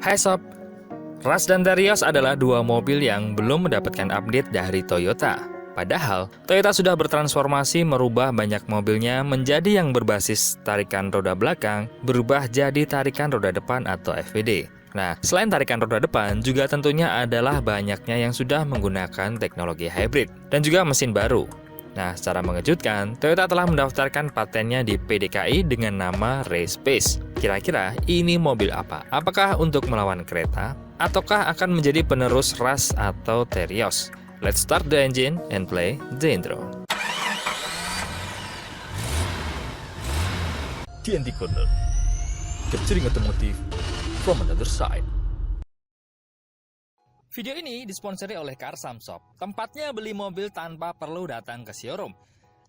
Hai sob, Rush dan Terios adalah dua mobil yang belum mendapatkan update dari Toyota. Padahal, Toyota sudah bertransformasi merubah banyak mobilnya menjadi yang berbasis tarikan roda belakang, berubah jadi tarikan roda depan atau FWD. Nah, selain tarikan roda depan, juga tentunya adalah banyaknya yang sudah menggunakan teknologi hybrid dan juga mesin baru. Nah, secara mengejutkan, Toyota telah mendaftarkan patennya di PDKI dengan nama Race Pace. Kira-kira ini mobil apa? Apakah untuk melawan kereta? Ataukah akan menjadi penerus Rush atau Terios? Let's start the engine and play the intro. TNT Corner, capturing automotive from another side. Video ini disponsori oleh Car Shop, tempatnya beli mobil tanpa perlu datang ke showroom.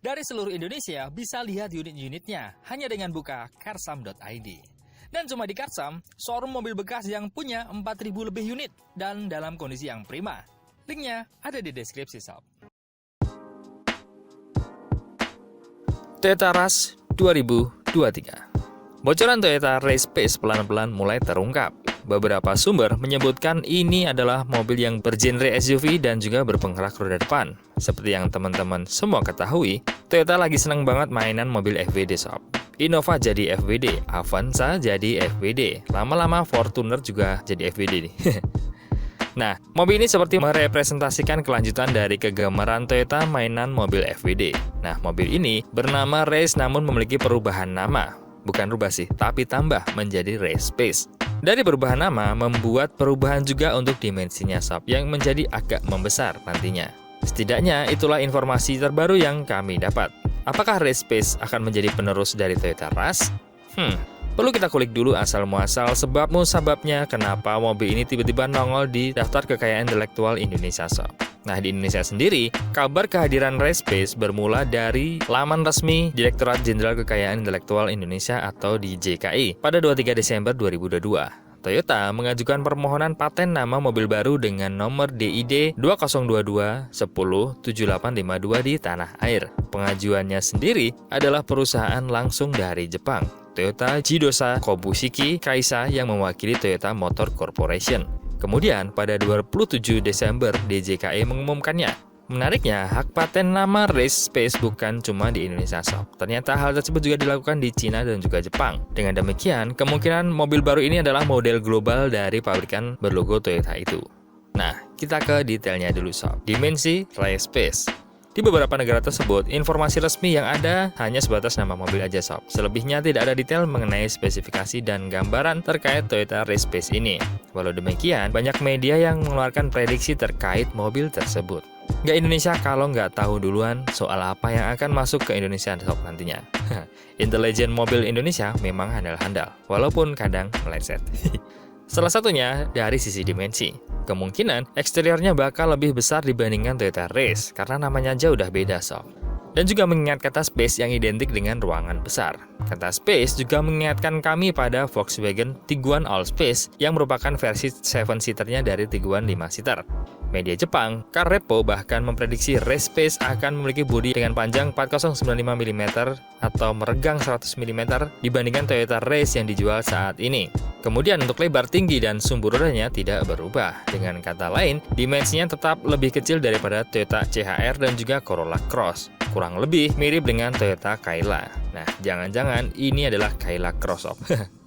Dari seluruh Indonesia bisa lihat unit-unitnya hanya dengan buka carsam.id. Dan cuma di Carsam, showroom mobil bekas yang punya 4.000 lebih unit dan dalam kondisi yang prima. Linknya ada di deskripsi sob. Toyota Rush 2023. Bocoran Toyota Race Pace pelan-pelan mulai terungkap. Beberapa sumber menyebutkan ini adalah mobil yang bergenre SUV dan juga berpenggerak roda depan. Seperti yang teman-teman semua ketahui, Toyota lagi seneng banget mainan mobil FWD sob. Innova jadi FWD, Avanza jadi FWD, lama-lama Fortuner juga jadi FWD nih. Nah, mobil ini seperti merepresentasikan kelanjutan dari kegemaran Toyota mainan mobil FWD. Nah, mobil ini bernama Race namun memiliki perubahan nama. Bukan rubah sih, tapi tambah menjadi Race Pace. Dari perubahan nama, membuat perubahan juga untuk dimensinya sob, yang menjadi agak membesar nantinya. Setidaknya, itulah informasi terbaru yang kami dapat. Apakah Race Pace akan menjadi penerus dari Toyota Rush? Perlu kita kulik dulu asal-muasal sebab musababnya kenapa mobil ini tiba-tiba nongol di daftar kekayaan intelektual Indonesia sob. Nah, di Indonesia sendiri, kabar kehadiran Race Pace bermula dari laman resmi Direktorat Jenderal Kekayaan Intelektual Indonesia atau DJKI pada 23 Desember 2022. Toyota mengajukan permohonan paten nama mobil baru dengan nomor DID 2022-107852 di tanah air. Pengajuannya sendiri adalah perusahaan langsung dari Jepang, Toyota Jidosa Kobushiki Kaisa yang mewakili Toyota Motor Corporation. Kemudian pada 27 Desember DJKI mengumumkannya. Menariknya, hak paten nama Race Pace bukan cuma di Indonesia sob. Ternyata hal tersebut juga dilakukan di Cina dan juga Jepang. Dengan demikian, kemungkinan mobil baru ini adalah model global dari pabrikan berlogo Toyota itu. Nah, kita ke detailnya dulu sob. Dimensi Race Pace. Di beberapa negara tersebut, informasi resmi yang ada hanya sebatas nama mobil aja sob. Selebihnya tidak ada detail mengenai spesifikasi dan gambaran terkait Toyota Race Pace ini. Walau demikian, banyak media yang mengeluarkan prediksi terkait mobil tersebut. Nggak Indonesia kalau nggak tahu duluan soal apa yang akan masuk ke Indonesia sob nantinya. Intelijen mobil Indonesia memang handal-handal, walaupun kadang meleset. Salah satunya dari sisi dimensi. Kemungkinan eksteriornya bakal lebih besar dibandingkan Toyota Race karena namanya aja udah beda sob. Dan juga mengingat kata space yang identik dengan ruangan besar. Kata space juga mengingatkan kami pada Volkswagen Tiguan Allspace yang merupakan versi 7-seaternya dari Tiguan 5-seater. Media Jepang, Car Repo bahkan memprediksi Race Pace akan memiliki bodi dengan panjang 4095 mm atau meregang 100 mm dibandingkan Toyota Race yang dijual saat ini. Kemudian untuk lebar tinggi dan sumbu rodanya tidak berubah. Dengan kata lain, dimensinya tetap lebih kecil daripada Toyota CHR dan juga Corolla Cross. Kurang lebih mirip dengan Toyota Kayla. Nah, jangan-jangan ini adalah Kayla Cross op.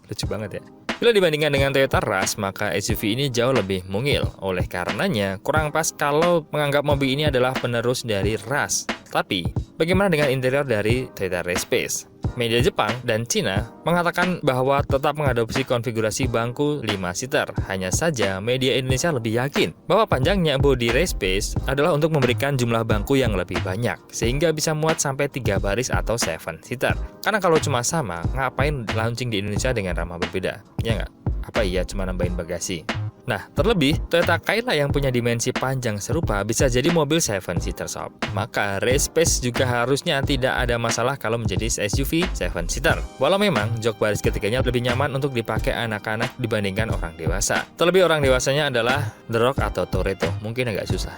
Lucu banget ya. Bila dibandingkan dengan Toyota Rush, maka SUV ini jauh lebih mungil. Oleh karenanya, kurang pas kalau menganggap mobil ini adalah penerus dari Rush. Tapi, bagaimana dengan interior dari Toyota Race Pace? Media Jepang dan Cina mengatakan bahwa tetap mengadopsi konfigurasi bangku 5-seater. Hanya saja, media Indonesia lebih yakin bahwa panjangnya bodi Race Pace adalah untuk memberikan jumlah bangku yang lebih banyak, sehingga bisa muat sampai 3 baris atau 7-seater. Karena kalau cuma sama, ngapain launching di Indonesia dengan ramah berbeda? Ya nggak? Apa iya cuma nambahin bagasi? Nah, terlebih, Toyota Kayla yang punya dimensi panjang serupa bisa jadi mobil 7-seater sob. Maka Race Pace juga harusnya tidak ada masalah kalau menjadi SUV 7-seater. Walau memang jok baris ketiganya lebih nyaman untuk dipakai anak-anak dibandingkan orang dewasa. Terlebih orang dewasanya adalah The Rock atau Toretto. Mungkin agak susah.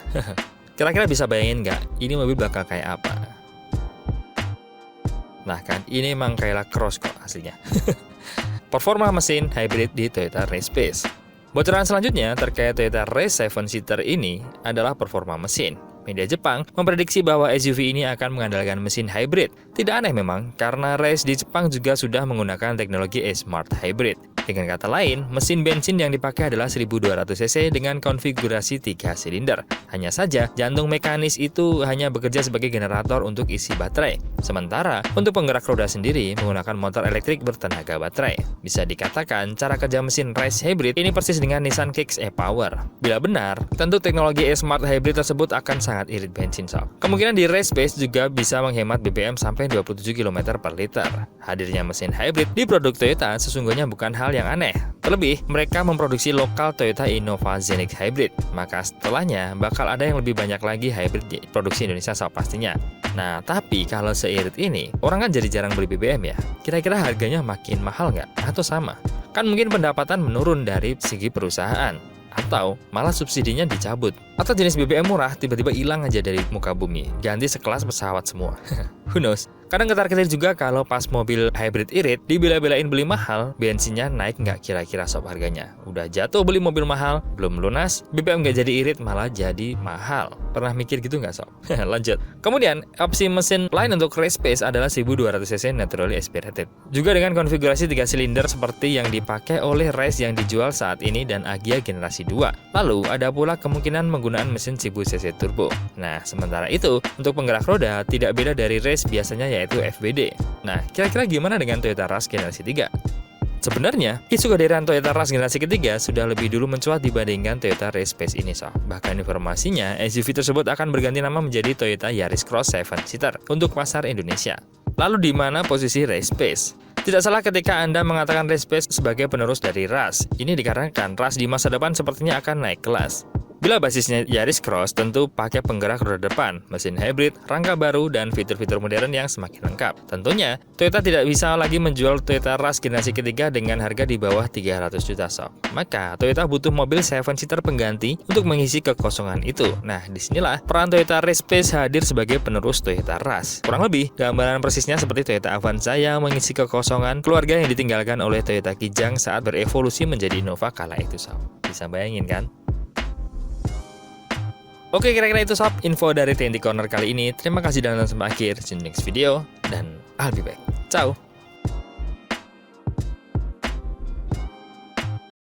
Kira-kira bisa bayangin nggak, ini mobil bakal kayak apa? Nah kan, ini emang Kayla Cross kok aslinya. Performa mesin hybrid di Toyota Race Pace. Bocoran selanjutnya terkait Toyota Race 7-seater ini adalah performa mesin. Media Jepang memprediksi bahwa SUV ini akan mengandalkan mesin hybrid. Tidak aneh memang, karena Race di Jepang juga sudah menggunakan teknologi e-Smart Hybrid. Dengan kata lain, mesin bensin yang dipakai adalah 1200 cc dengan konfigurasi 3 silinder. Hanya saja, jantung mekanis itu hanya bekerja sebagai generator untuk isi baterai. Sementara, untuk penggerak roda sendiri menggunakan motor elektrik bertenaga baterai. Bisa dikatakan, cara kerja mesin Race Hybrid ini persis dengan Nissan Kicks e-Power. Bila benar, tentu teknologi e-Smart Hybrid tersebut akan sangat irit bensin, sob. Kemungkinan di race pace juga bisa menghemat BBM sampai 27 km per liter. Hadirnya mesin hybrid di produk Toyota sesungguhnya bukan hal yang aneh. Terlebih, mereka memproduksi lokal Toyota Innova Zenix Hybrid. Maka setelahnya bakal ada yang lebih banyak lagi hybrid di produksi Indonesia, sob, pastinya. Nah, tapi kalau seirit ini, orang kan jadi jarang beli BBM ya. Kira-kira harganya makin mahal nggak? Atau sama? Kan mungkin pendapatan menurun dari segi perusahaan. Atau malah subsidinya dicabut. Atau jenis BBM murah tiba-tiba hilang aja dari muka bumi, ganti sekelas pesawat semua. Who knows? Kadang ketar-ketir juga kalau pas mobil hybrid irit dibela-belain beli mahal, bensinnya naik nggak kira-kira, sob, harganya. Udah jatuh beli mobil mahal, belum lunas, BBM nggak jadi irit malah jadi mahal. Pernah mikir gitu nggak, sob? Lanjut. Kemudian, opsi mesin lain untuk race pace adalah 1200 cc naturally aspirated. Juga dengan konfigurasi 3 silinder seperti yang dipakai oleh Race yang dijual saat ini dan Agya generasi 2. Lalu, ada pula kemungkinan menggunakan mesin 1000 cc turbo. Nah, sementara itu, untuk penggerak roda tidak beda dari Race biasanya yaitu FBD. Nah, kira-kira gimana dengan Toyota Rush generasi 3? Sebenarnya, isu kehadiran Toyota Rush generasi ketiga sudah lebih dulu mencuat dibandingkan Toyota Race Pace ini, sob. Bahkan informasinya, SUV tersebut akan berganti nama menjadi Toyota Yaris Cross 7-seater untuk pasar Indonesia. Lalu di mana posisi Race Pace? Tidak salah ketika Anda mengatakan Race Pace sebagai penerus dari Rush. Ini dikarenakan Rush di masa depan sepertinya akan naik kelas. Bila basisnya Yaris Cross, tentu pakai penggerak roda depan, mesin hybrid, rangka baru, dan fitur-fitur modern yang semakin lengkap. Tentunya, Toyota tidak bisa lagi menjual Toyota Rush generasi ketiga dengan harga di bawah 300 juta, sob. Maka, Toyota butuh mobil 7-seater pengganti untuk mengisi kekosongan itu. Nah, disinilah peran Toyota Race Pace hadir sebagai penerus Toyota Rush. Kurang lebih, gambaran persisnya seperti Toyota Avanza yang mengisi kekosongan keluarga yang ditinggalkan oleh Toyota Kijang saat berevolusi menjadi Innova kala itu, sob. Bisa bayangin kan? Oke, kira-kira itu, sob, info dari TNT Corner kali ini. Terima kasih sudah nonton sampai akhir. See you next video, dan I'll be back. Ciao!